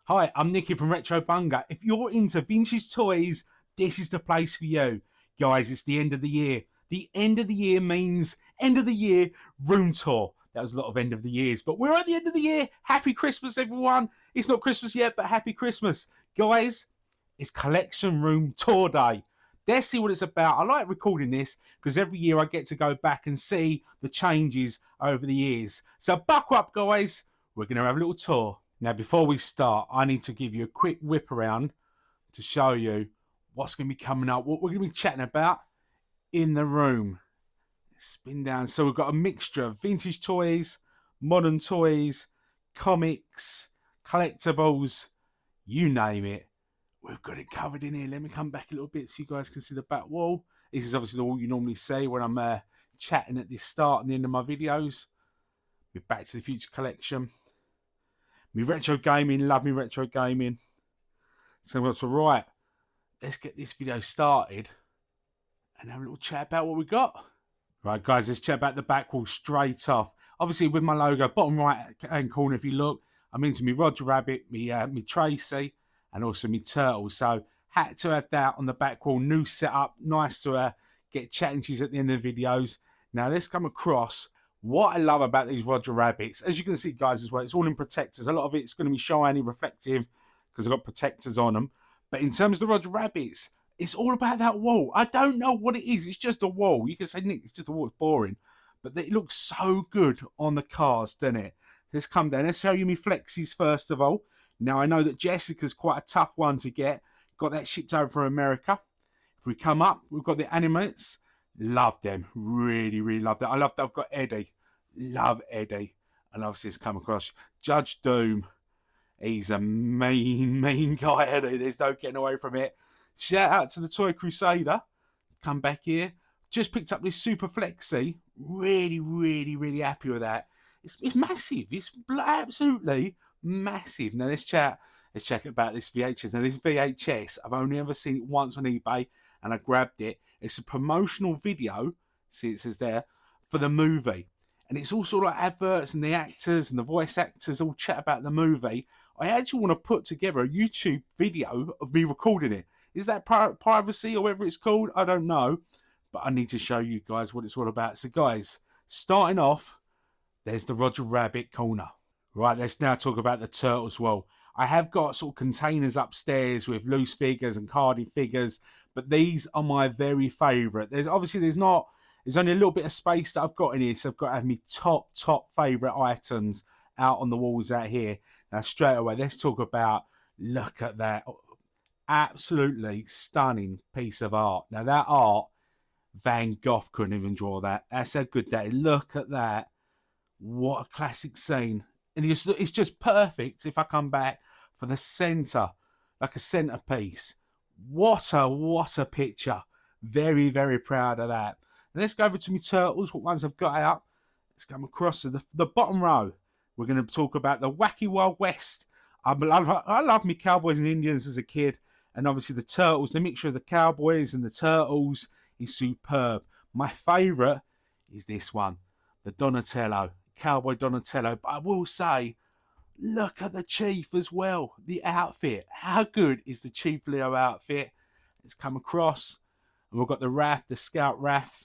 Hi, I'm Nicky from Retrobunga. If you're into vintage toys, this is the place for you. Guys, it's the end of the year. The end of the year means end of the year room tour. That was a lot of end of the years, but we're at the end of the year. Happy Christmas, everyone. It's not Christmas yet, but happy Christmas. Guys, it's collection room tour day. Let's see what it's about. I like recording this because every year I get to go back and see the changes over the years. So buckle up, guys. We're going to have a little tour. Now, before we start, I need to give you a quick whip around to show you what's going to be coming up, what we're going to be chatting about in the room. Spin down. So we've got a mixture of vintage toys, modern toys, comics, collectibles, you name it. We've got it covered in here. Let me come back a little bit so you guys can see the back wall. This is obviously the wall you normally see when I'm chatting at the start and the end of my videos. We're Back to the Future collection. Me retro gaming, love me retro gaming. So what's right? Let's get this video started and have a little chat about what we got. Right, guys, let's chat about the back wall straight off. Obviously, with my logo, bottom right hand corner, if you look, I'm into me Roger Rabbit, me Tracy, and also me Turtle. So had to have that on the back wall. New setup, nice to get chatting to you at the end of the videos. Now let's come across. What I love about these Roger Rabbits, as you can see, guys, as well, it's all in protectors. A lot of it's going to be shiny, reflective, because I've got protectors on them. But in terms of the Roger Rabbits, it's all about that wall. I don't know what it is. It's just a wall. You can say, Nick, it's just a wall. It's boring. But it looks so good on the cars, doesn't it? Let's come down. Let's show you me flexies first of all. Now, I know that Jessica's quite a tough one to get. Got that shipped over from America. If we come up, we've got the Animates. Love them. Really, really love them. I love that I've got Eddie. Love Eddie. And obviously it's come across Judge Doom. He's a mean guy, Eddie. There's no getting away from it. Shout out to the Toy Crusader. Come back here. Just picked up this Super Flexi. Really, really, really happy with that. It's massive. It's absolutely massive. Now let's chat about this VHS. Now this VHS, I've only ever seen it once on eBay and I grabbed it. It's a promotional video. See, it says there, for the movie. And it's all sort of like adverts and the actors and the voice actors all chat about the movie. I actually want to put together a YouTube video of me recording it. Is that privacy or whatever it's called? I don't know. But I need to show you guys what it's all about. So guys, starting off, there's the Roger Rabbit corner. Right, let's now talk about the Turtles. Well, I have got sort of containers upstairs with loose figures and carded figures. But these are my very favourite. There's only a little bit of space that I've got in here, so I've got to have my top favourite items out on the walls out here. Now, straight away, let's talk about, look at that. Absolutely stunning piece of art. Now, that art, Van Gogh couldn't even draw that. That's how good that is. Look at that. What a classic scene. And it's just perfect if I come back for the centre, like a centrepiece. What a picture. Very, very proud of that. Let's go over to my Turtles, what ones I've got out. Let's come across to the bottom row. We're going to talk about the Wacky Wild West. I love me Cowboys and Indians as a kid. And obviously the Turtles, the mixture of the Cowboys and the Turtles is superb. My favourite is this one, the Donatello, Cowboy Donatello. But I will say, look at the Chief as well, the outfit. How good is the Chief Leo outfit? Let's come across. And we've got the Raph, the Scout Raph.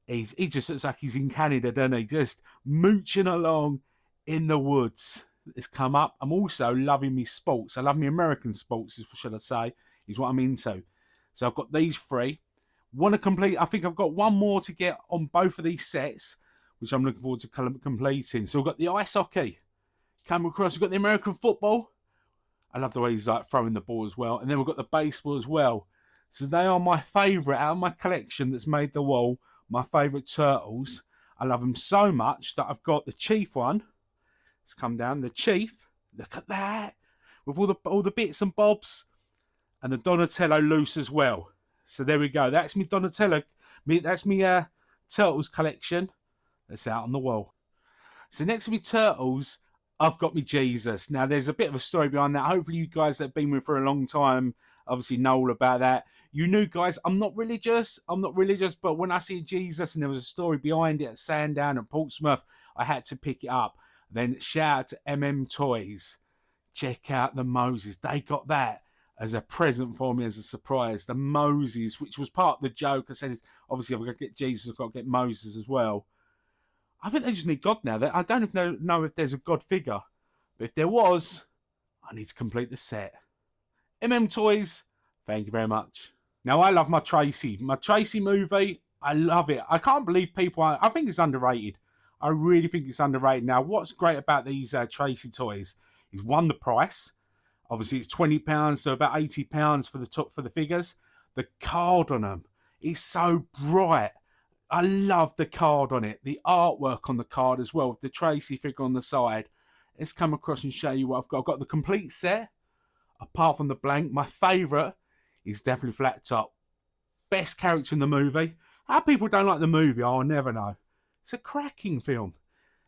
He just looks like he's in Canada, doesn't he? Just mooching along in the woods. It's come up. I'm also loving me sports. I love me American sports, should I say, is what I'm into. So I've got these three. Want to complete, I think I've got one more to get on both of these sets, which I'm looking forward to completing. So we've got the ice hockey. Come across, we've got the American football. I love the way he's like throwing the ball as well. And then we've got the baseball as well. So they are my favourite out of my collection that's made the wall. My favourite Turtles. I love them so much that I've got the Chief one. Let's come down. The Chief. Look at that. With all the bits and bobs. And the Donatello loose as well. So there we go. That's me Donatello. That's me Turtles collection. That's out on the wall. So next to me Turtles, I've got me Jesus. Now, there's a bit of a story behind that. Hopefully you guys that have been with me for a long time obviously know all about that. You knew, guys, I'm not religious, but when I see Jesus and there was a story behind it at Sandown and Portsmouth, I had to pick it up. Then shout out to MM Toys. check out the Moses. They got that as a present for me, as a surprise. The Moses, which was part of the joke. I said, obviously, I've got to get Jesus, I've got to get Moses as well. I think they just need God now. I don't even know if there's a God figure. But if there was, I need to complete the set. Toys, thank you very much. Now, I love my Tracy. My Tracy movie, I love it. I can't believe people... I think it's underrated. I really think it's underrated. Now, what's great about these Tracy toys is, one, the price. Obviously, it's £20, so about £80 for the figures. The card on them is so bright. I love the card on it. The artwork on the card as well, with the Tracy figure on the side. Let's come across and show you what I've got. I've got the complete set, apart from the blank. My favourite is definitely Flat Top. Best character in the movie. How people don't like the movie, I'll never know. It's a cracking film.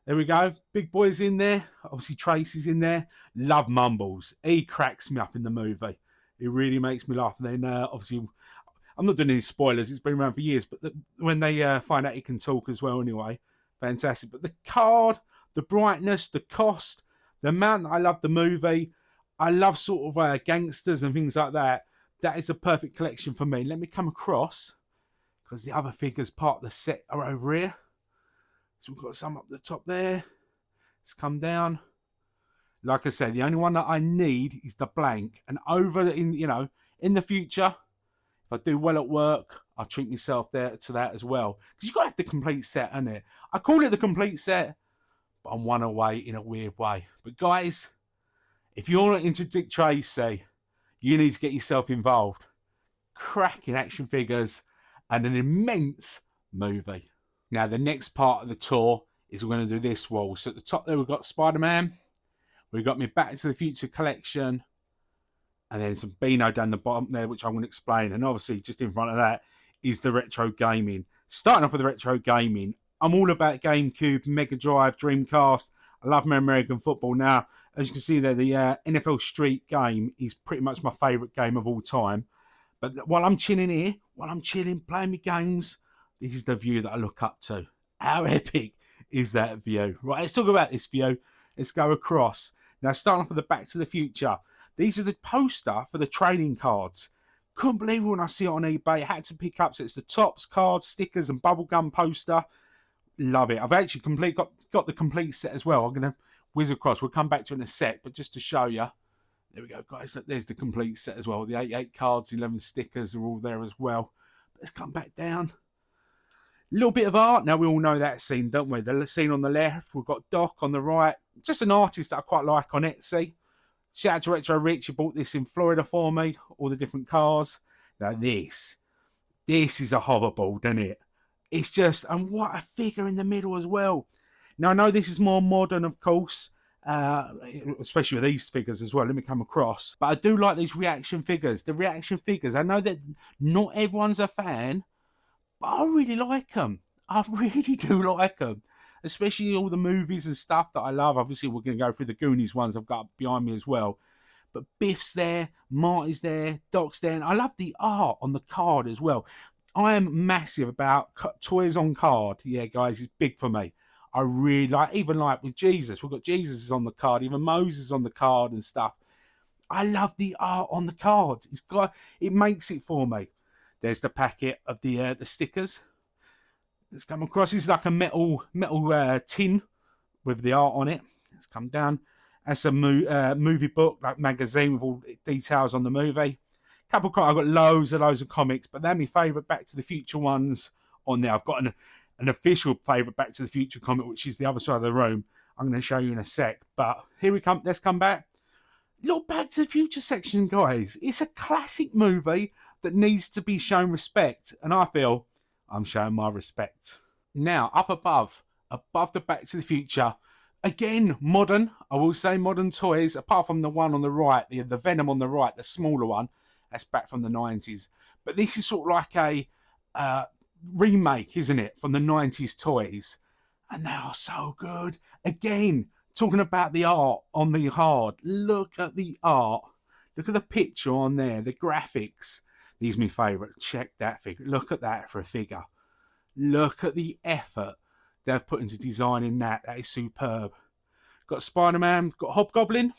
There we go. Big Boy's in there. Obviously, Tracy's in there. Love Mumbles. He cracks me up in the movie. It really makes me laugh. And then, obviously, I'm not doing any spoilers. It's been around for years. But when they find out he can talk as well anyway, fantastic. But the card, the brightness, the cost, the amount that I love the movie. I love sort of gangsters and things like that. That is a perfect collection for me. Let me come across, because the other figures part of the set are over here. So we've got some up the top there. Let's come down. Like I said, the only one that I need is the blank. And in the future, if I do well at work, I'll treat myself there to that as well. Because you've got to have the complete set, isn't it? I call it the complete set, but I'm one away in a weird way. But guys, if you're not into Dick Tracy, you need to get yourself involved. Cracking action figures and an immense movie. Now, the next part of the tour is we're going to do this wall. So at the top there, we've got Spider-Man. We've got my Back to the Future collection. And then some Beano down the bottom there, which I'm going to explain. And obviously, just in front of that is the retro gaming. Starting off with the retro gaming, I'm all about GameCube, Mega Drive, Dreamcast. I love my American football. Now, as you can see there, the NFL Street game is pretty much my favourite game of all time. But while I'm chilling here, playing my games, this is the view that I look up to. How epic is that view? Right, let's talk about this view. Let's go across. Now, starting off with the Back to the Future. These are the poster for the trading cards. Couldn't believe it when I see it on eBay. I had to pick up. So it's the tops, cards, stickers, and bubblegum poster. Love it. I've actually got the complete set as well. I'm going to whiz across. We'll come back to it in a sec. But just to show you, there we go, guys. There's the complete set as well. The 88 cards, 11 stickers are all there as well. Let's come back down. Little bit of art. Now, we all know that scene, don't we? The scene on the left. We've got Doc on the right. Just an artist that I quite like on Etsy. Shout out to Retro Rich. He bought this in Florida for me. All the different cars. Now, this is a hoverboard, isn't it? It's just, and what a figure in the middle as well. Now, I know this is more modern, of course, especially with these figures as well. Let me come across. But I do like these reaction figures. The reaction figures, I know that not everyone's a fan, but I really like them. I really do like them. Especially all the movies and stuff that I love. Obviously, we're going to go through the Goonies ones I've got behind me as well. But Biff's there, Marty's there, Doc's there. And I love the art on the card as well. I am massive about toys on card. Yeah, guys, it's big for me. I really like, even like with Jesus. We've got Jesus on the card, even Moses on the card and stuff. I love the art on the cards. It makes it for me. There's the packet of the stickers. Let's come across. This is like a metal tin with the art on it. Let's come down. That's a movie book, like magazine with all details on the movie. I've got loads of comics, but they're my favourite Back to the Future ones on there. I've got an official favourite Back to the Future comic, which is the other side of the room. I'm going to show you in a sec. But here we come. Let's come back. Little Back to the Future section, guys. It's a classic movie that needs to be shown respect. And I feel I'm showing my respect. Now, up above the Back to the Future, again, modern. I will say modern toys, apart from the one on the right, the Venom on the right, the smaller one. That's back from the 90s. But this is sort of like a remake, isn't it, from the 90s toys. And they are so good. Again, talking about the art on the card. Look at the art. Look at the picture on there, the graphics. These are my favourite. Check that figure. Look at that for a figure. Look at the effort they've put into designing that. That is superb. Got Spider-Man. Got Hobgoblin.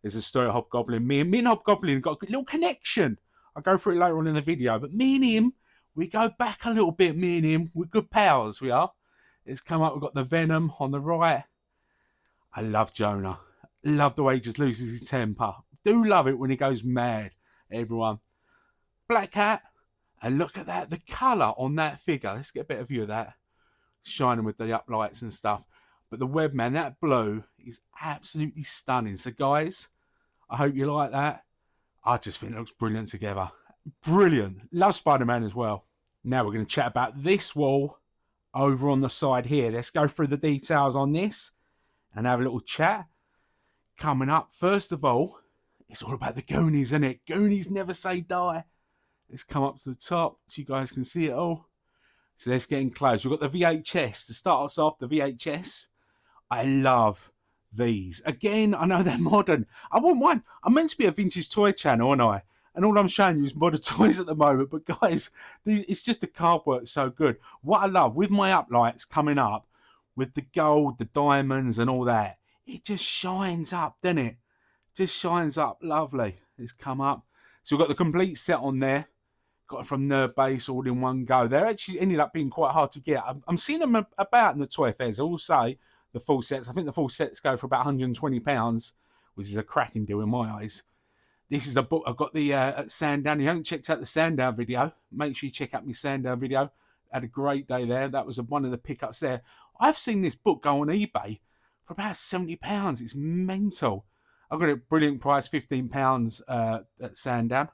There's a story of Hobgoblin. Me and Hobgoblin got a little connection. I'll go through it later on in the video. But me and him, we go back a little bit, me and him. We're good pals, we are. It's come up, we've got the Venom on the right. I love Jonah. Love the way he just loses his temper. Do love it when he goes mad, everyone. Black Cat. And look at that, the colour on that figure. Let's get a better view of that. Shining with the uplights and stuff. But the Webman, that blue, is absolutely stunning. So guys, I hope you like that. I just think it looks brilliant together. Brilliant. Love Spider-Man as well. Now we're going to chat about this wall over on the side here. Let's go through the details on this and have a little chat. Coming up, first of all, it's all about the Goonies, isn't it? Goonies never say die. Let's come up to the top so you guys can see it all. So let's get in close. We've got the VHS. To start us off, the VHS. I love these. Again, I know they're modern. I wouldn't mind. I'm meant to be a vintage toy channel, aren't I? And all I'm showing you is modern toys at the moment. But guys, it's just the card work so good. What I love, with my uplights coming up, with the gold, the diamonds and all that, it just shines up, doesn't it? Just shines up. Lovely. It's come up. So we've got the complete set on there. Got it from Nerd Base all in one go. They're actually ended up being quite hard to get. I'm seeing them about in the toy fairs. I will say the full sets. I think the full sets go for about £120, which is a cracking deal in my eyes. This is the book I've got the at Sandown. If you haven't checked out the Sandown video, make sure you check out my Sandown video. Had a great day there. That was one of the pickups there. I've seen this book go on eBay for about £70. It's mental. I've got a brilliant price, £15 at Sandown.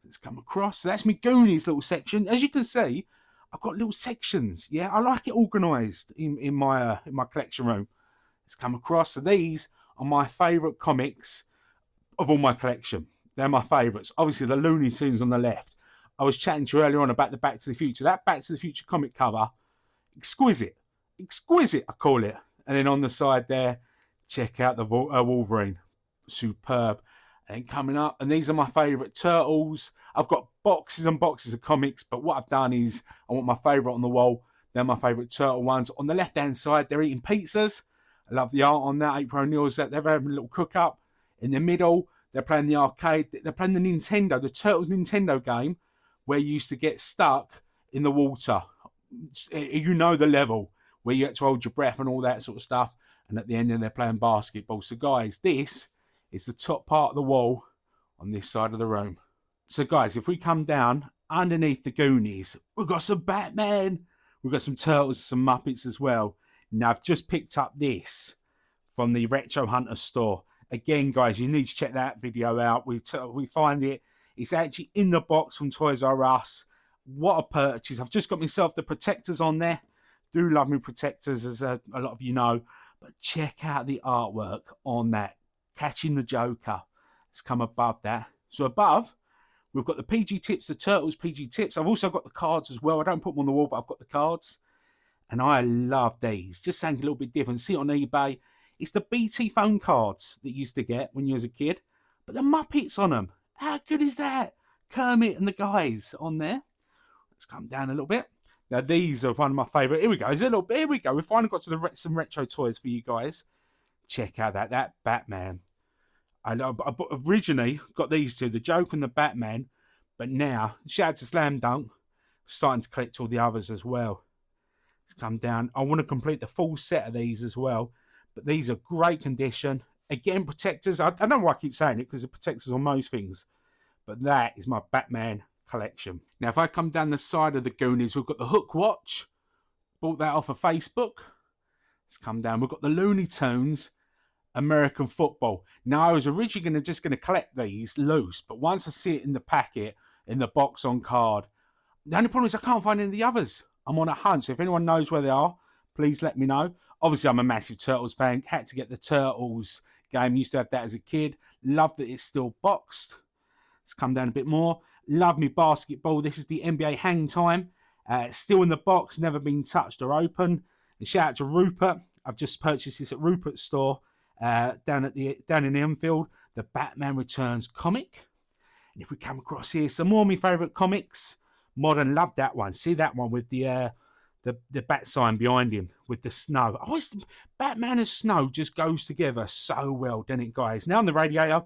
Let's come across. So that's my Goonies little section. As you can see, I've got little sections. Yeah, I like it organised in my collection room. Let's come across. So these are my favourite comics of all my collection. They're my favourites. Obviously, the Looney Tunes on the left. I was chatting to you earlier on about the Back to the Future. That Back to the Future comic cover, exquisite. Exquisite, I call it. And then on the side there, check out the Wolverine. Superb. And coming up, and these are my favourite Turtles. I've got boxes and boxes of comics, but what I've done is I want my favourite on the wall. They're my favourite Turtle ones. On the left-hand side, they're eating pizzas. I love the art on that. April O'Neil's that. They're having a little cook-up. In the middle, they're playing the arcade. They're playing the Nintendo, the Turtles Nintendo game, where you used to get stuck in the water. You know the level, where you had to hold your breath and all that sort of stuff. And at the end, they're playing basketball. So, guys, this is the top part of the wall on this side of the room. So guys, if we come down underneath the Goonies, we've got some Batman, we've got some Turtles, some Muppets as well. Now I've just picked up this from the Retro Hunter store. Again, guys, you need to check that video out. We find it. It's actually in the box from Toys R Us. What a purchase. I've just got myself the protectors on there. Do love me protectors, as a lot of you know. But check out the artwork on that. Catching the Joker. It's come above that. So above, we've got the PG tips, the Turtles PG tips. I've also got the cards as well. I don't put them on the wall, but I've got the cards. And I love these. Just something a little bit different. See it on eBay. It's the BT phone cards that you used to get when you was a kid. But the Muppets on them. How good is that? Kermit and the guys on there. Let's come down a little bit. Now these are one of my favourite. Here we go. Here we go. We finally got to some retro toys for you guys. Check out that Batman. I originally got these two, the Joker and the Batman, but now, shout out to Slam Dunk, starting to collect all the others as well. Let's come down. I want to complete the full set of these as well, but these are great condition. Again, protectors. I don't know why I keep saying it, because the protectors on most things, but that is my Batman collection. Now, if I come down the side of the Goonies, we've got the Hook Watch. Bought that off of Facebook. Let's come down. We've got the Looney Tunes American Football. Now, I was originally just going to collect these loose, but once I see it in the packet, in the box on card, the only problem is I can't find any of the others. I'm on a hunt, so if anyone knows where they are, please let me know. Obviously, I'm a massive Turtles fan. Had to get the Turtles game. Used to have that as a kid. Love that it's still boxed. Let's come down a bit more. Love me basketball. This is the NBA Hang Time. Still in the box, never been touched or opened. And shout out to Rupert. I've just purchased this at Rupert's store. Down in Enfield, the Batman Returns comic. And if we come across here, some more of my favourite comics. Modern, love that one. See that one with the the bat sign behind him with the snow. Batman and snow just goes together so well, doesn't it, guys? Now on the radiator,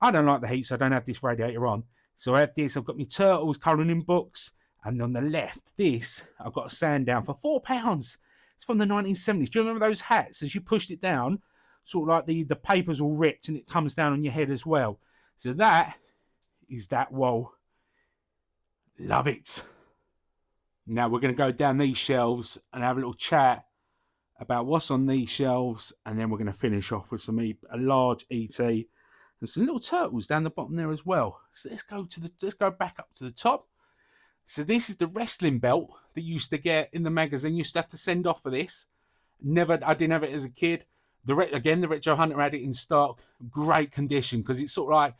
I don't like the heat, so I don't have this radiator on. So I have this. I've got my turtles colouring in books, and on the left, this I've got a sand down for £4. It's from the 1970s. Do you remember those hats? As you pushed it down, sort of like the paper's all ripped and it comes down on your head as well. So that is that wall. Love it. Now we're going to go down these shelves and have a little chat about what's on these shelves, and then we're going to finish off with a large ET and some little turtles down the bottom there as well. So let's go back up to the top. So this is the wrestling belt that you used to get in the magazine. You used to have to send off for this. I didn't have it as a kid. The Retro Hunter had it in stock. Great condition, because it's sort of like, I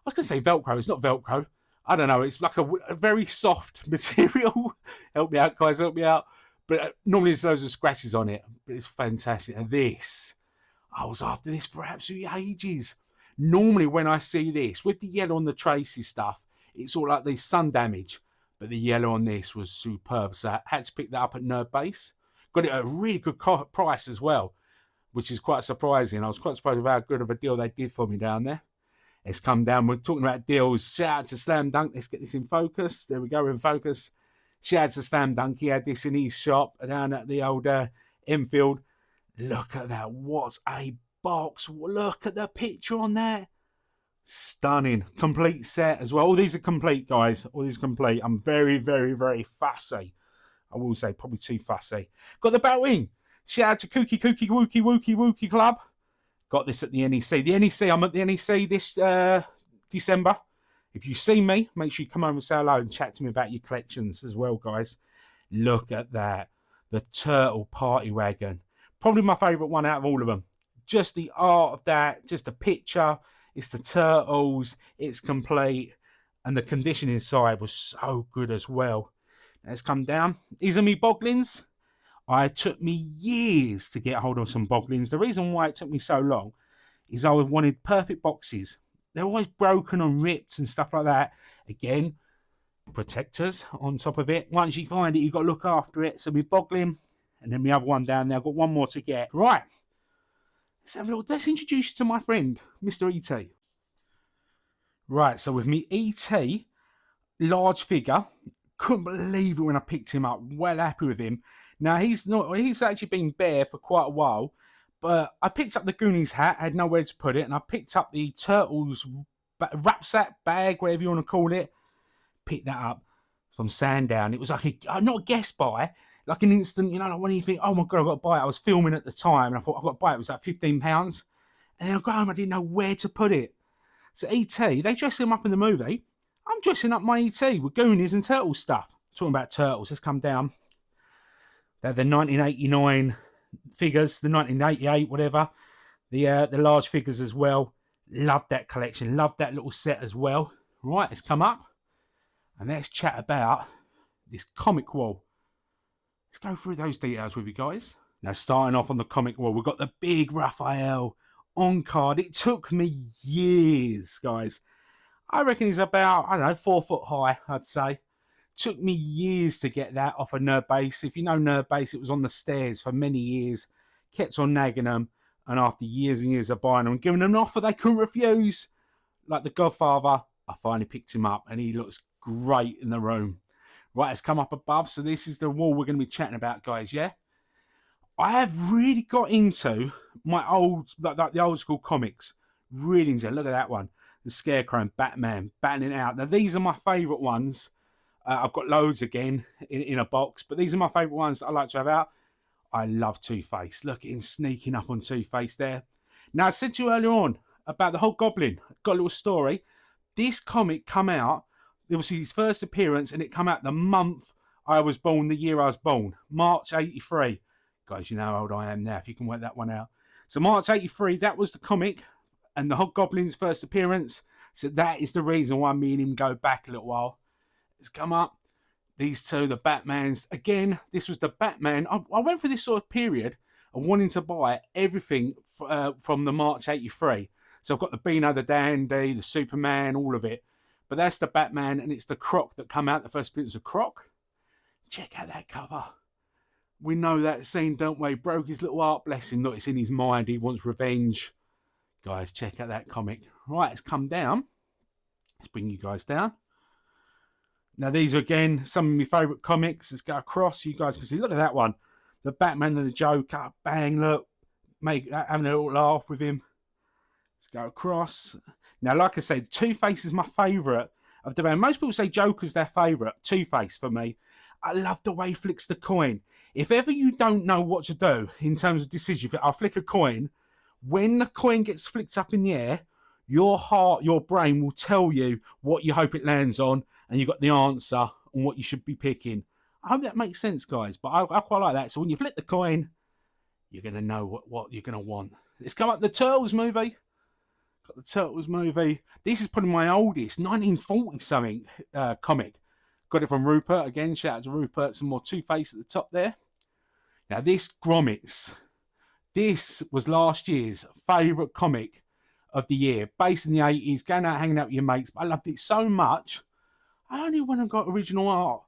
was going to say Velcro. It's not Velcro. I don't know. It's like a very soft material. Help me out, guys. Help me out. But normally there's loads of scratches on it. But it's fantastic. And this, I was after this for absolutely ages. Normally when I see this, with the yellow on the Tracy stuff, it's all like the sun damage. But the yellow on this was superb. So I had to pick that up at Nerd Base. Got it at a really good price as well, which is quite surprising. I was quite surprised about how good of a deal they did for me down there. It's come down. We're talking about deals. Shout out to Slam Dunk. Let's get this in focus. There we go. We're in focus. Shout out to Slam Dunk. He had this in his shop down at the old Enfield. Look at that. What a box. Look at the picture on that. Stunning. Complete set as well. All these are complete, guys. All these are complete. I'm very, very, very fussy. I will say probably too fussy. Got the Batwing. Shout out to Kooky Wookie Club. Got this at the NEC. The NEC, I'm at the NEC this December. If you see me, make sure you come over and say hello and chat to me about your collections as well, guys. Look at that. The Turtle Party Wagon. Probably my favourite one out of all of them. Just the art of that, just the picture. It's the Turtles. It's complete. And the condition inside was so good as well. Let's come down. These are me Boglins. It took me years to get hold of some Boglins. The reason why it took me so long is I wanted perfect boxes. They're always broken and ripped and stuff like that. Again, protectors on top of it. Once you find it, you've got to look after it. So me Boglin, and then the other one down there. I've got one more to get. Right. Let's introduce you to my friend, Mr. E.T. Right, so with me E.T., large figure. Couldn't believe it when I picked him up. Well happy with him. Now, he's actually been bare for quite a while, but I picked up the Goonies hat, I had nowhere to put it, and I picked up the Turtles rucksack bag, whatever you want to call it. Picked that up from Sandown. It was like not a guess buy, like an instant, like when you think, oh my God, I've got to buy it. I was filming at the time, and I thought, I've got to buy it. It was like £15. And then I got home, I didn't know where to put it. So E.T., they dressed him up in the movie. I'm dressing up my E.T. with Goonies and Turtles stuff. Talking about Turtles, let's come down. They're the 1989 figures, the 1988, whatever. The large figures as well. Love that collection. Love that little set as well. Right, let's come up. And let's chat about this comic wall. Let's go through those details with you guys. Now, starting off on the comic wall, we've got the big Raphael on card. It took me years, guys. I reckon he's about, 4 foot high, I'd say. Took me years to get that off of Nerd Base. If you know Nerd Base, it was on the stairs for many years. Kept on nagging them. And after years and years of buying them and giving them an offer they couldn't refuse, like the Godfather, I finally picked him up. And he looks great in the room. Right, let's come up above. So this is the wall we're going to be chatting about, guys, yeah? I have really got into my the old school comics. Really into it. Look at that one. The Scarecrow and Batman batting it out. Now, these are my favourite ones. I've got loads again in a box, but these are my favourite ones that I like to have out. I love Two-Face. Look at him sneaking up on Two-Face there. Now, I said to you earlier on about the whole Goblin. Got a little story. This comic come out. It was his first appearance, and it come out the month I was born, the year I was born. March 83. Guys, you know how old I am now, if you can work that one out. So March 83, that was the comic, and the Hobgoblin's first appearance. So that is the reason why me and him go back a little while. It's come up. These two, the Batmans. Again, this was the Batman. I went through this sort of period of wanting to buy everything from the March 83. So I've got the Beano, the Dandy, the Superman, all of it. But that's the Batman, and it's the Croc that come out. The first appearance of Croc. Check out that cover. We know that scene, don't we? Broke his little heart, bless him. Look, it's in his mind. He wants revenge. Guys, check out that comic. Right, it's come down. Let's bring you guys down. Now, these are, again, some of my favourite comics. Let's go across. You guys can see. Look at that one. The Batman and the Joker. Bang, look. Having a little laugh with him. Let's go across. Now, like I say, Two-Face is my favourite of the band. Most people say Joker's their favourite. Two-Face for me. I love the way he flicks the coin. If ever you don't know what to do in terms of decision, I'll flick a coin. When the coin gets flicked up in the air, your heart, your brain will tell you what you hope it lands on, and you've got the answer on what you should be picking. I hope that makes sense, guys, but I quite like that. So when you flip the coin, you're going to know what you're going to want. Let's come up the Turtles movie. Got the Turtles movie. This is probably my oldest, 1940-something comic. Got it from Rupert. Again, shout out to Rupert. Some more Two-Face at the top there. Now, this Grommets. This was last year's favourite comic of the year. Based in the 80s, going out hanging out with your mates. But I loved it so much. I only went and got original art.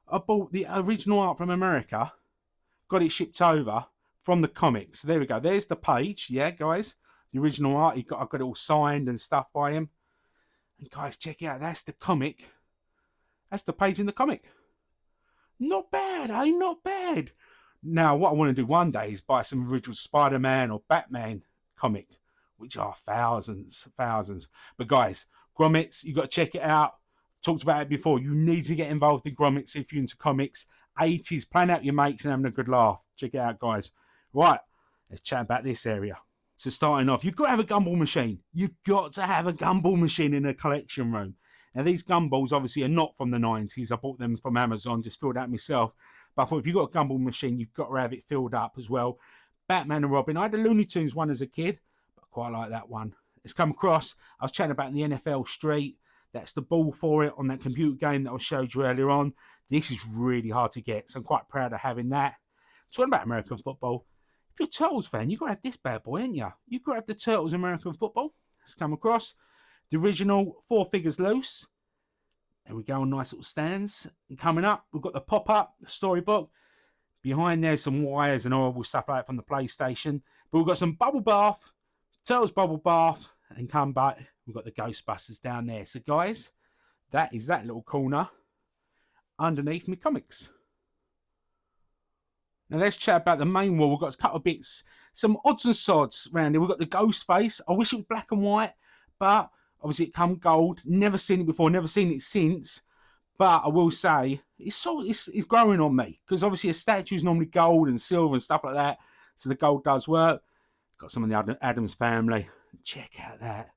I bought the original art from America. Got it shipped over from the comics. So there we go. There's the page. Yeah, guys. The original art. I've got it all signed and stuff by him. And guys, check it out. That's the comic. That's the page in the comic. Not bad, eh? Not bad. Now, what I want to do one day is buy some original Spider-Man or Batman comic, which are thousands. But guys, Grommets, you got to check it out. Talked about it before. You need to get involved in Grommets if you're into comics. 80s, playing out with your mates and having a good laugh. Check it out, guys. Right, let's chat about this area. So starting off, you've got to have a gumball machine. You've got to have a gumball machine in a collection room. Now, these gumballs obviously are not from the 90s. I bought them from Amazon, just filled out myself. But I thought if you've got a gumball machine, you've got to have it filled up as well. Batman and Robin. I had a Looney Tunes one as a kid, but I quite like that one. It's come across. I was chatting about the NFL Street. That's the ball for it on that computer game that I showed you earlier on. This is really hard to get, so I'm quite proud of having that. Talking about American football. If you're a Turtles fan, you've got to have this bad boy, ain't you? You've got to have the Turtles American football. It's come across. The original 4 Figures Loose. There we go on nice little stands. And coming up, we've got the pop-up, the storybook. Behind there's some wires and horrible stuff like that from the PlayStation. But we've got some bubble bath, Turtles bubble bath, and come back, we've got the Ghostbusters down there. So guys, that is that little corner underneath me comics. Now let's chat about the main wall. We've got a couple of bits, some odds and sods around here. We've got the Ghost face. I wish it was black and white, but obviously it come gold. Never seen it before, never seen it since. But I will say, it's growing on me. Because obviously a statue is normally gold and silver and stuff like that. So the gold does work. Got some of the Addams family. Check out that.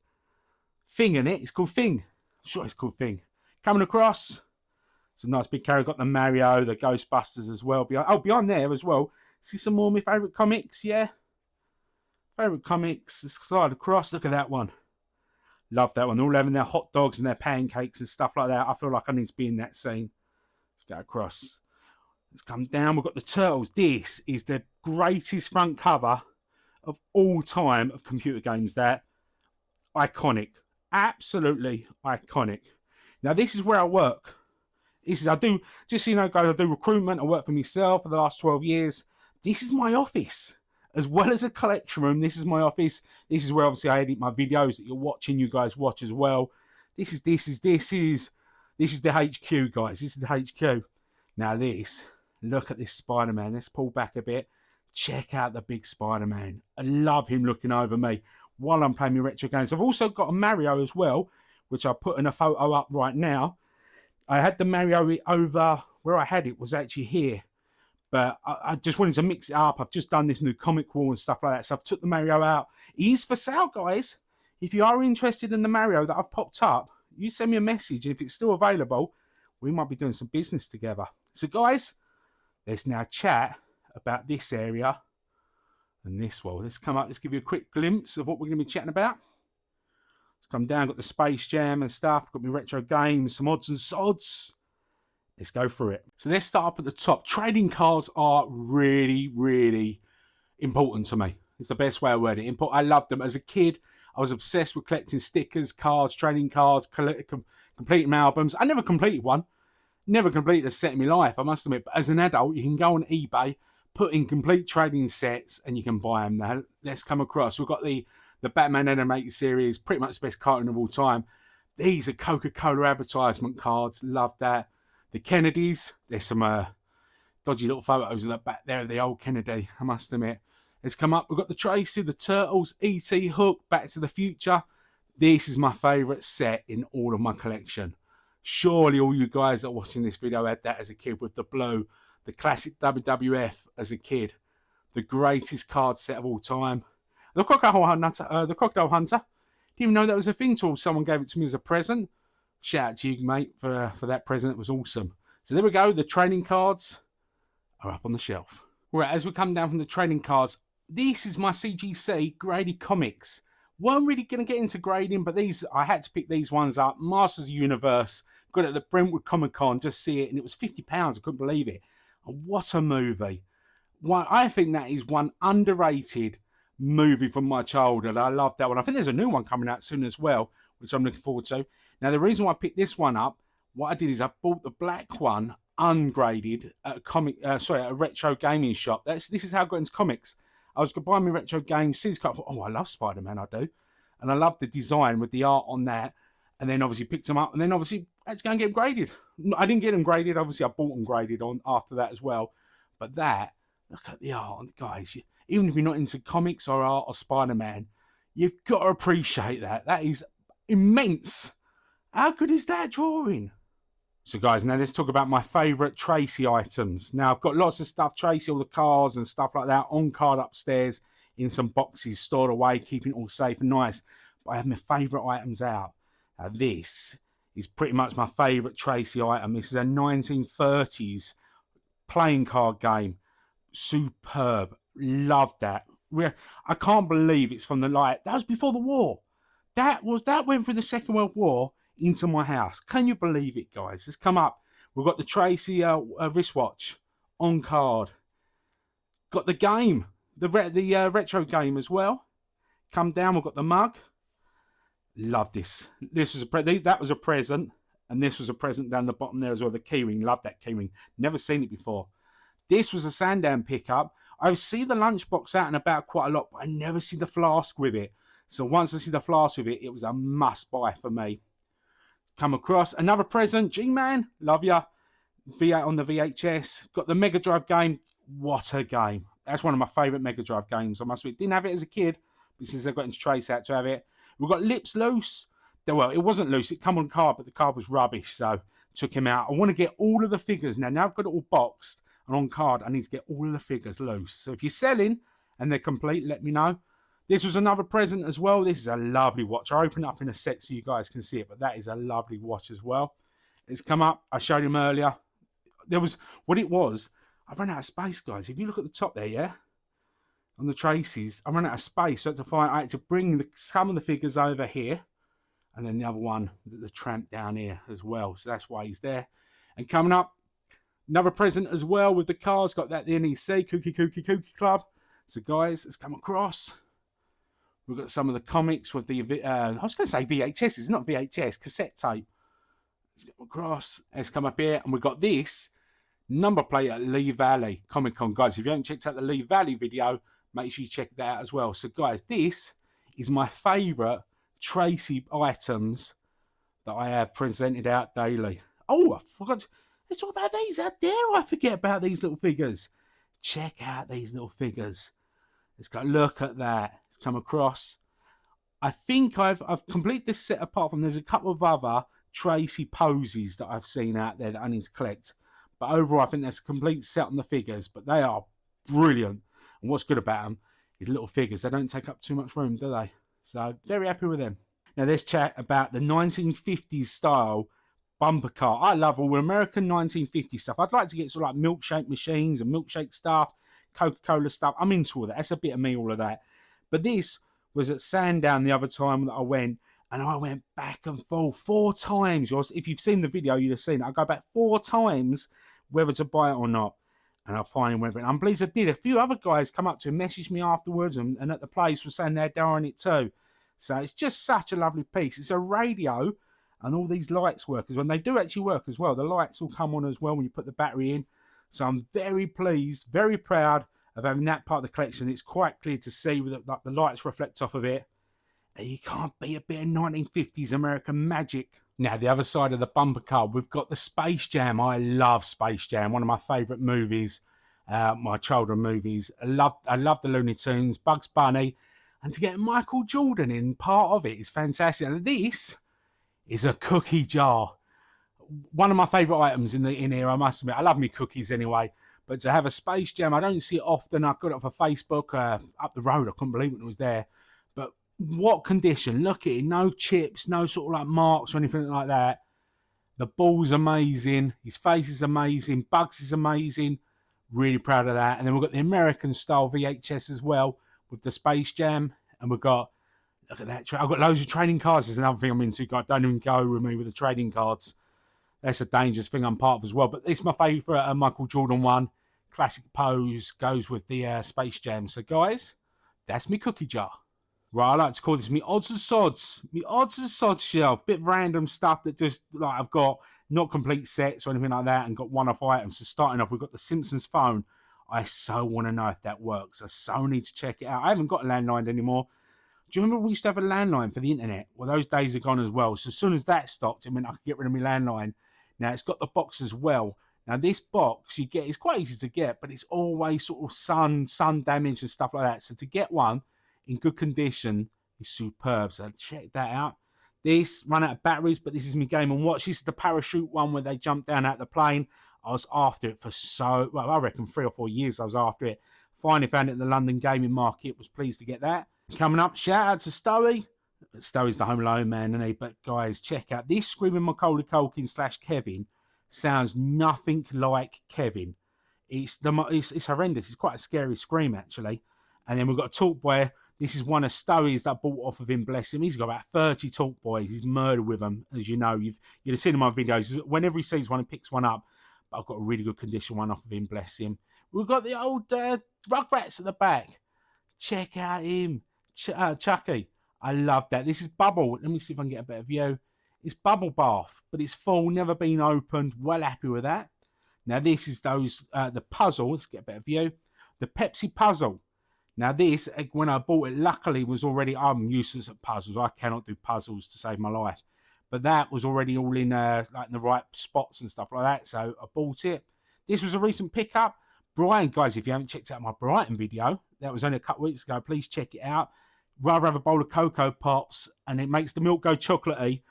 Thing in it. It's called Thing. I'm sure it's called Thing. Coming across. It's a nice big character. Got the Mario, the Ghostbusters as well. Behind there as well. See some more of my favourite comics, yeah? Favourite comics. Let's slide across. Look at that one. Love that one. They're all having their hot dogs and their pancakes and stuff like that. I feel like I need to be in that scene. Let's go across. Let's come down. We've got the Turtles. This is the greatest front cover of all time of computer games. That iconic. Absolutely iconic. Now, this is where I work. I do, just so you know, guys, I do recruitment. I work for myself for the last 12 years. This is my office. As well as a collection room, this is my office. This is where obviously I edit my videos that you're watching. You guys watch as well. This is the HQ, guys. This is the HQ. Now look at this Spider-Man. Let's pull back a bit. Check out the big Spider-Man. I love him looking over me while I'm playing my retro games. I've also got a Mario as well, which I'll put in a photo up right now. I had the Mario over where I had it was actually here. But I just wanted to mix it up. I've just done this new comic wall and stuff like that. So I've took the Mario out. He is for sale, guys. If you are interested in the Mario that I've popped up, you send me a message. And if it's still available, we might be doing some business together. So, guys, let's now chat about this area and this wall. Let's come up. Let's give you a quick glimpse of what we're going to be chatting about. Let's come down. Got the Space Jam and stuff. Got me retro games, some odds and sods. Let's go through it. So let's start up at the top. Trading cards are really, really important to me. It's the best way I word it. I loved them. As a kid, I was obsessed with collecting stickers, cards, trading cards, completing albums. I never completed one. Never completed a set in my life, I must admit. But as an adult, you can go on eBay, put in complete trading sets and you can buy them now. Let's come across. We've got the Batman animated series, pretty much the best cartoon of all time. These are Coca-Cola advertisement cards. Love that. The Kennedys. There's some dodgy little photos of that back there of the old Kennedy, I must admit. It's come up. We've got the Tracy, the Turtles, E.T., Hook, Back to the Future. This is my favourite set in all of my collection. Surely all you guys that are watching this video had that as a kid with the blue, the classic WWF as a kid. The greatest card set of all time. The Crocodile Hunter. Didn't even know that was a thing till someone gave it to me as a present. Shout out to you, mate, for that present. It was awesome. So there we go. The trading cards are up on the shelf. Right, as we come down from the trading cards, this is my CGC graded comics. Weren't really going to get into grading, but I had to pick these ones up. Masters of the Universe. Got it at the Brentwood Comic Con. Just see it, and it was £50. I couldn't believe it. And what a movie. I think that is one underrated movie from my childhood. I love that one. I think there's a new one coming out soon as well, which I'm looking forward to. Now, the reason why I picked this one up, what I did is I bought the black one ungraded at a retro gaming shop. This is how I got into comics. I was going to buy me retro games, see this card, oh, I love Spider-Man, I do. And I love the design with the art on that. And then obviously picked them up, and then obviously I had to go and get them graded. I didn't get them graded, obviously I bought them graded on after that as well. But that, look at the art, guys. Even if you're not into comics or art or Spider-Man, you've got to appreciate that. That is immense. How good is that drawing? So guys, now let's talk about my favourite Tracy items. Now I've got lots of stuff, Tracy, all the cars and stuff like that, on card upstairs in some boxes stored away, keeping it all safe and nice. But I have my favourite items out. Now this is pretty much my favourite Tracy item. This is a 1930s playing card game. Superb. Love that. I can't believe it's from that was before the war. That went through the Second World War into my house. Can you believe it, guys? Let's come up. We've got the Tracy wristwatch on card. Got the game, the retro game as well. Come down. We've got the mug. Love this. This was that was a present, and this was a present down the bottom there as well. The keyring. Love that keyring. Never seen it before. This was a Sandown pickup. I see the lunchbox out and about quite a lot, but I never see the flask with it. So once I see the flask with it, it was a must buy for me. Come across another present. G-Man, love ya. V8 on the VHS. Got the Mega Drive game. What a game. That's one of my favourite Mega Drive games, I must admit. Didn't have it as a kid, but since I got into Trace, I had to have it. We've got Lips Loose. Well, it wasn't loose. It come on card, but the card was rubbish, so took him out. I want to get all of the figures. Now I've got it all boxed and on card, I need to get all of the figures loose. So if you're selling and they're complete, let me know. This was another present as well. This is a lovely watch. I open it up in a set so you guys can see it, but that is a lovely watch as well. It's come up. I showed him earlier. There was, what it was, I've run out of space, guys. If you look at the top there, yeah, on the Tracy's, I ran out of space. So I had to bring some of the figures over here, and then the other one, the Tramp down here as well. So that's why he's there. And coming up, another present as well with the cars. Got that the NEC, Kooky Club. So guys, let's come across. We've got some of the comics with the, I was going to say VHS. It's not VHS, cassette tape. Let's come across. Let's come up here. And we've got this number plate at Lee Valley Comic Con. Guys, if you haven't checked out the Lee Valley video, make sure you check that out as well. So guys, this is my favourite Tracy items that I have presented out daily. Oh, I forgot. Let's talk about these. How dare I forget about these little figures? Check out these little figures. Let's go look at that. It's come across. I think I've completed this set apart from there's a couple of other Tracy poses that I've seen out there that I need to collect. But overall, I think there's a complete set on the figures. But they are brilliant. And what's good about them is little figures. They don't take up too much room, do they? So very happy with them. Now let's chat about the 1950s style bumper car. I love all American 1950s stuff. I'd like to get sort of like milkshake machines and milkshake stuff, Coca-Cola stuff. I'm into all that. That's a bit of me, all of that. But this was at Sandown the other time that I went, and I went back and forth 4 times. If you've seen the video, you'd have seen it. I go back 4 times whether to buy it or not. And I finally went for it. I'm pleased I did. A few other guys come up to me, messaged me afterwards, and at the place were saying they're on it too. So it's just such a lovely piece. It's a radio, and all these lights work as well. And they do actually work as well. The lights all come on as well when you put the battery in. So I'm very pleased, very proud of having that part of the collection. It's quite clear to see with the lights reflect off of it. And you can't beat a bit of 1950s American magic. Now, the other side of the bumper card, we've got the Space Jam. I love Space Jam, one of my favourite movies, my childhood movies. I love the Looney Tunes, Bugs Bunny, and to get Michael Jordan in part of it is fantastic. And this is a cookie jar. One of my favourite items in here, I must admit. I love me cookies anyway, but to have a Space Jam, I don't see it often. I got it off of Facebook up the road. I couldn't believe it was there. But what condition? Look at it. No chips, no sort of like marks or anything like that. The ball's amazing. His face is amazing. Bugs is amazing. Really proud of that. And then we've got the American style VHS as well with the Space Jam. And we've got, look at that. I've got loads of trading cards. There's another thing I'm into. God, don't even go with me with the trading cards. That's a dangerous thing I'm part of as well. But this is my favourite Michael Jordan one. Classic pose goes with the Space Jam. So, guys, that's me cookie jar. Right, I like to call this me odds and sods. Me odds and sods shelf. Bit of random stuff that just, like, I've got not complete sets or anything like that and got one-off items. So, starting off, we've got the Simpsons phone. I so want to know if that works. I so need to check it out. I haven't got a landline anymore. Do you remember we used to have a landline for the internet? Well, those days are gone as well. So, as soon as that stopped, it meant I could get rid of my landline. Now, it's got the box as well. Now, this box you get, it's quite easy to get, but it's always sort of sun damage and stuff like that. So, to get one in good condition is superb. So, check that out. This ran out of batteries, but this is my Game & Watch. This is the parachute one where they jump down out of the plane. I was after it for I reckon 3 or 4 years I was after it. Finally found it in the London gaming market. Was pleased to get that. Coming up, shout out to Stoey. Stowie's the Home Alone man, isn't he? But guys, check out this Screaming Macaulay Culkin / Kevin. Sounds nothing like Kevin. It's horrendous. It's quite a scary scream actually. And then we've got a Talk Boy. This is one of Stowie's that I bought off of him. Bless him. He's got about 30 Talk Boys. He's murdered with them, as you know. You'd have seen in my videos. Whenever he sees one, he picks one up. But I've got a really good condition one off of him. Bless him. We've got the old Rugrats at the back. Check out him, Chucky. I love that. This is Bubble. Let me see if I can get a better view. It's Bubble Bath, but it's full, never been opened. Well happy with that. Now this is the puzzle. Let's get a better view. The Pepsi puzzle. Now this, when I bought it, luckily was already, I'm useless at puzzles. I cannot do puzzles to save my life. But that was already all in like in the right spots and stuff like that. So I bought it. This was a recent pickup. Brian, guys, if you haven't checked out my Brighton video, that was only a couple of weeks ago, please check it out. Rather have a bowl of Cocoa Pops and it makes the milk go chocolatey.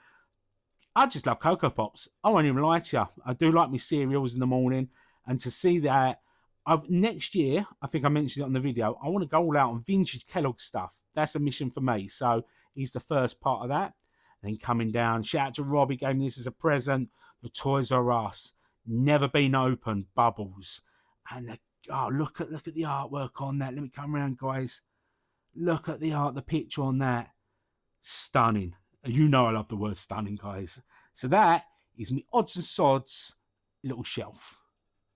I just love Cocoa Pops. I won't even lie to you. I do like my cereals in the morning. And to see that, next year, I think I mentioned it on the video, I want to go all out on vintage Kellogg stuff. That's a mission for me. So he's the first part of that. And then coming down, shout out to Robbie, gave me this as a present. The Toys R Us, never been opened, Bubbles. And look at the artwork on that. Let me come around, guys. Look at the picture on that. Stunning. You know I love the word stunning, guys. So that is me odds and sods little shelf.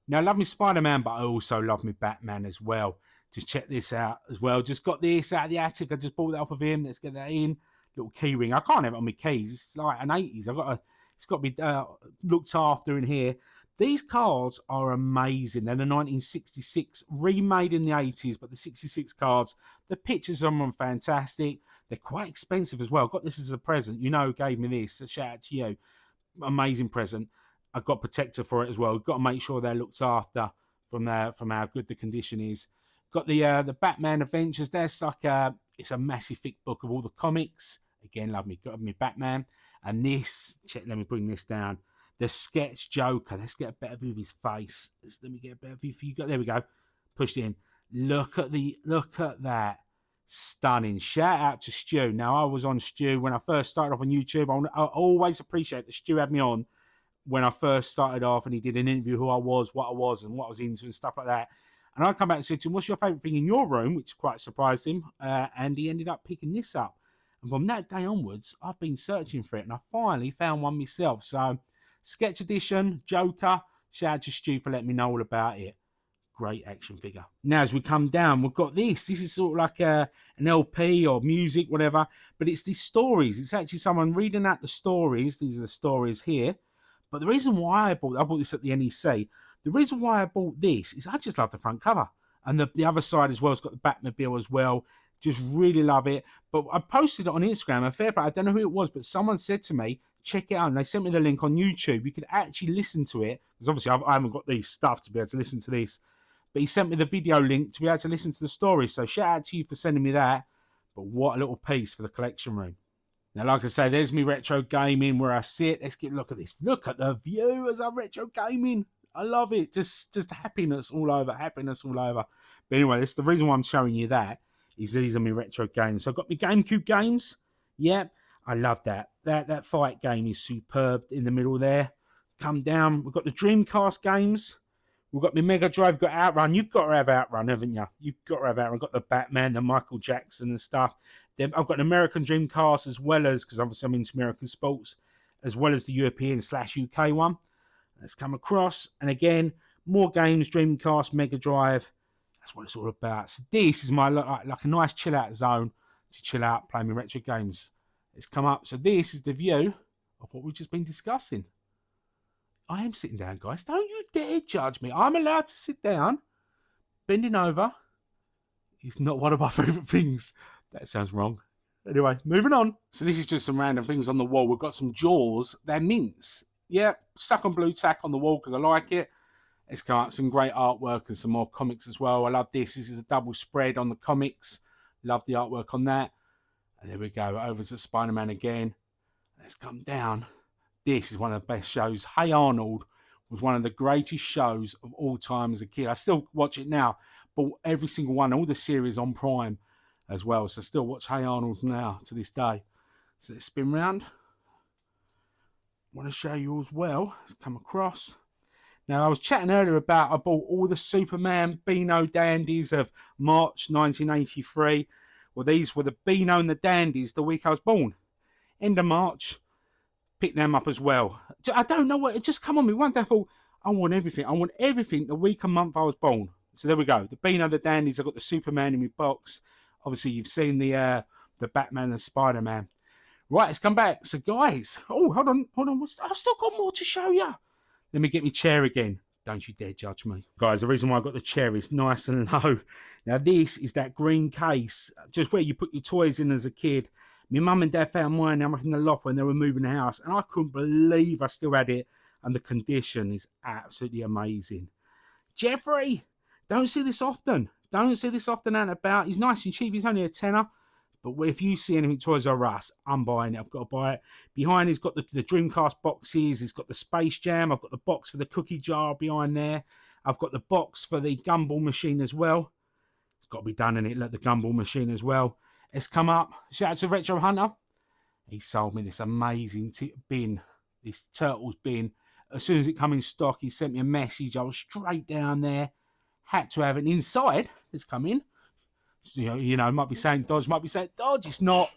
Now, I love me Spider-Man, but I also love me Batman as well. Just check this out as well. Just got this out of the attic. I just bought that off of him. Let's get that in. Little key ring. I can't have it on my keys. It's like an 80s. It's got to be looked after in here. These cards are amazing. They're the 1966, remade in the 80s, but the 66 cards, the pictures on them are fantastic. They're quite expensive as well. Got this as a present. You know who gave me this. So shout out to you. Amazing present. I've got protector for it as well. We've got to make sure they're looked after from how good the condition is. Got the Batman Adventures. There's like it's a massive thick book of all the comics. Again, love me. Got me Batman. And this, let me bring this down. The sketch Joker. Let's get a better view of his face. Let me get a better view for you. There we go. Pushed it in. Look at that. Stunning. Shout out to Stu. Now, I was on Stu when I first started off on YouTube. I always appreciate that Stu had me on when I first started off and he did an interview who I was, what I was, and what I was into and stuff like that. And I come back and said to him, what's your favourite thing in your room? Which quite surprised him. And he ended up picking this up. And from that day onwards, I've been searching for it. And I finally found one myself. So, Sketch Edition, Joker. Shout out to Stu for letting me know all about it. Great action figure. Now, as we come down, we've got this. This is sort of like an LP or music, whatever. But it's these stories. It's actually someone reading out the stories. These are the stories here. But the reason why I bought this at the NEC, The reason why I bought this is I just love the front cover. And the other side as well has got the Batmobile as well. Just really love it. But I posted it on Instagram, a fair play. I don't know who it was, but someone said to me, check it out. And they sent me the link on YouTube. You could actually listen to it. Because obviously I haven't got these stuff to be able to listen to this. But he sent me the video link to be able to listen to the story. So shout out to you for sending me that. But what a little piece for the collection room. Now, like I say, there's me retro gaming where I sit. Let's get a look at this. Look at the view as I'm retro gaming. I love it. Just happiness all over. Happiness all over. But anyway, that's the reason why I'm showing you that. Is these are my retro games. So I've got my GameCube games. Yeah, I love that. That fight game is superb in the middle there. Come down. We've got the Dreamcast games. We've got my Mega Drive, got Outrun. You've got to have Outrun, haven't you? You've got to have Outrun. I've got the Batman, the Michael Jackson and stuff. Then I've got an American Dreamcast as well as, because obviously I'm into American sports, as well as the European/UK one. Let's come across. And again, more games, Dreamcast, Mega Drive. That's what it's all about. So this is my like a nice chill out zone to chill out, play my retro games. It's come up. So this is the view of what we've just been discussing. I am sitting down, guys. Don't you dare judge me. I'm allowed to sit down. Bending over is not one of my favourite things. That sounds wrong. Anyway, moving on. So this is just some random things on the wall. We've got some Jaws. They're mints. Yeah, stuck on blue tack on the wall because I like it. It's got some great artwork and some more comics as well. I love this. This is a double spread on the comics. Love the artwork on that. And there we go. Over to Spider-Man again. Let's come down. This is one of the best shows. Hey Arnold was one of the greatest shows of all time as a kid. I still watch it now. But every single one, all the series on Prime as well. So I still watch Hey Arnold now to this day. So let's spin round. Want to show you as well. Come across. Now, I was chatting earlier about I bought all the Superman Beano Dandies of March 1983. Well, these were the Beano and the Dandies the week I was born. End of March. Picked them up as well. I don't know what, it just come on me. One day I thought, I want everything. I want everything the week and month I was born. So there we go. The Beano, the Dandies. I've got the Superman in my box. Obviously, you've seen the Batman and Spider-Man. Right, let's come back. So, guys. Oh, hold on. I've still got more to show you. Let me get my chair again. Don't you dare judge me. Guys, the reason why I got the chair is nice and low. Now, this is that green case. Just where you put your toys in as a kid. My mum and dad found mine up in the loft when they were moving the house. And I couldn't believe I still had it. And the condition is absolutely amazing. Jeffrey, don't see this often. Don't see this often out and about. He's nice and cheap. He's only a tenner. But if you see anything Toys R Us, I'm buying it. I've got to buy it. Behind he's got the Dreamcast boxes. He's got the Space Jam. I've got the box for the cookie jar behind there. I've got the box for the gumball machine as well. It's got to be done in it. Let the gumball machine as well. It's come up. Shout out to Retro Hunter. He sold me this amazing bin. This Turtles bin. As soon as it came in stock, he sent me a message. I was straight down there. Had to have it. Inside, it's come in. You know, might be saying Dodge, might be saying Dodge. It's not.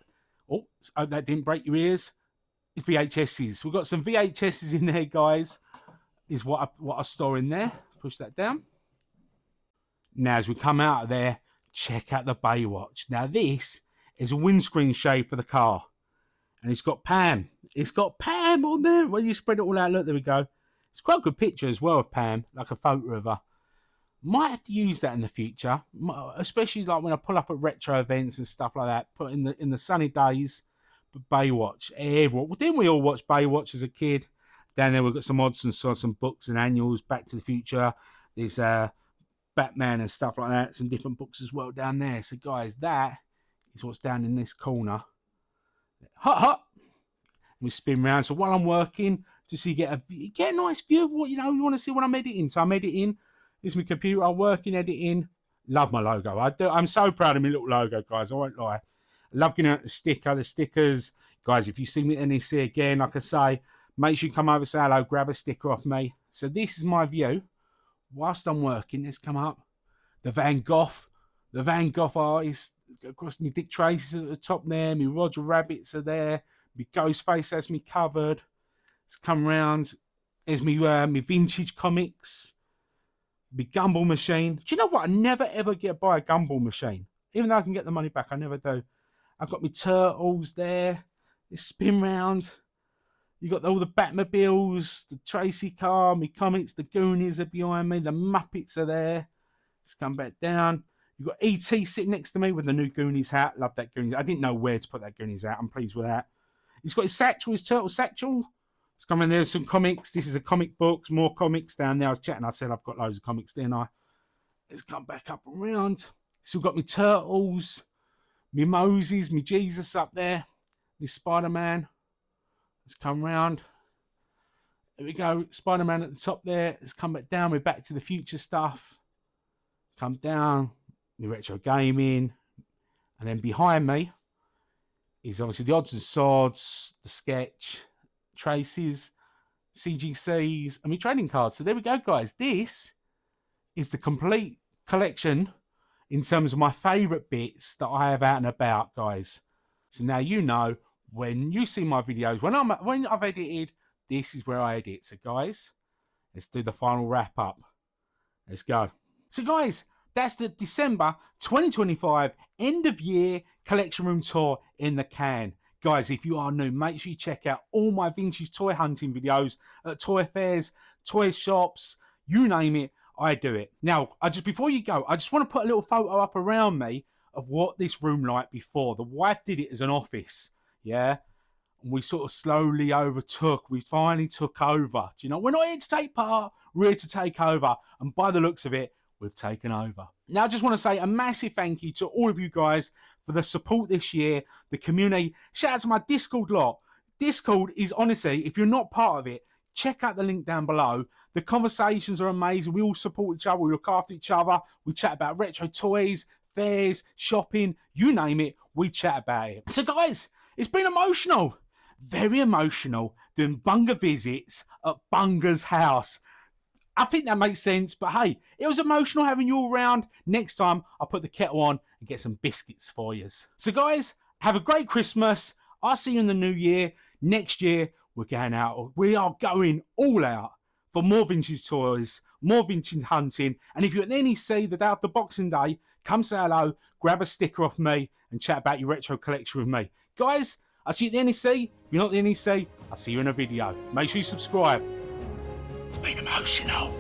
Oh, I hope that didn't break your ears. It's VHSs. We've got some VHSs in there, guys. Is what I store in there. Push that down. Now, as we come out of there, check out the Baywatch. Now, this is a windscreen shade for the car. And it's got Pam. It's got Pam on there. When you spread it all out, look, there we go. It's quite a good picture as well of Pam, like a photo of her. Might have to use that in the future, especially like when I pull up at retro events and stuff like that. Put in the sunny days, but Baywatch. Everyone, well, didn't we all watch Baywatch as a kid? Down there we've got some odds and sods, some books and annuals. Back to the Future. There's Batman and stuff like that. Some different books as well down there. So guys, that is what's down in this corner. Hot. We spin round. So while I'm working, just so you get a nice view of what you want to see when I'm editing. So I'm editing. This is my computer. I work in editing. Love my logo. I'm so proud of my little logo, guys. I won't lie. I love getting out the stickers. Guys, if you see me at NEC again, like I say, make sure you come over, say hello, grab a sticker off me. So this is my view. Whilst I'm working, let's come up. The Van Gogh artist. Across me Dick Tracy's at the top there. Me Roger Rabbits are there. Me Ghostface has me covered. Let's come round. There's me vintage comics. Big gumball machine. Do you know what? I never ever buy a gumball machine. Even though I can get the money back, I never do. I've got my Turtles there. This spin round. You got all the Batmobiles, the Tracy car, my comics, the Goonies are behind me, the Muppets are there. Let's come back down. You got E.T. sitting next to me with the new Goonies hat. Love that Goonies. I didn't know where to put that Goonies hat. I'm pleased with that. He's got his satchel, his turtle satchel. It's coming there. Some comics. This is a comic books. More comics down there. I was chatting. I said I've got loads of comics, didn't I? Let's come back up and around. Still got me turtles, me Moses, me Jesus up there, me Spider-Man. Let's come round. There we go. Spider-Man at the top there. Let's come back down. We're Back to the Future stuff. Come down. Me retro gaming. And then behind me is obviously the odds and sods, the sketch, traces, CGCs, and my trading cards. So there we go, guys. This is the complete collection in terms of my favourite bits that I have out and about, guys. So now you know when you see my videos, when I've edited, this is where I edit. So guys, let's do the final wrap up. Let's go. So guys, that's the December 2025 end of year collection room tour in the can. Guys, if you are new, make sure you check out all my vintage toy hunting videos at toy fairs, toy shops, you name it, I do it. Now, before you go, I just want to put a little photo up around me of what this room like before. The wife did it as an office, yeah? And we sort of slowly overtook. We finally took over. Do you know, we're not here to take part, we're here to take over. And by the looks of it, we've taken over. Now, I just want to say a massive thank you to all of you guys for the support this year, the community. Shout out to my Discord lot. Discord is honestly, if you're not part of it, check out the link down below. The conversations are amazing. We all support each other. We look after each other. We chat about retro toys, fairs, shopping, you name it. We chat about it. So guys, it's been emotional. Very emotional doing Bunga visits at Bunga's house. I think that makes sense, but hey, it was emotional having you all around. Next time, I'll put the kettle on and get some biscuits for you. So guys, have a great Christmas. I'll see you in the new year. Next year, we're going out. We are going all out for more vintage toys, more vintage hunting. And if you're at the NEC the day after Boxing Day, come say hello, grab a sticker off me and chat about your retro collection with me. Guys, I'll see you at the NEC. If you're not at the NEC, I'll see you in a video. Make sure you subscribe. It's been emotional.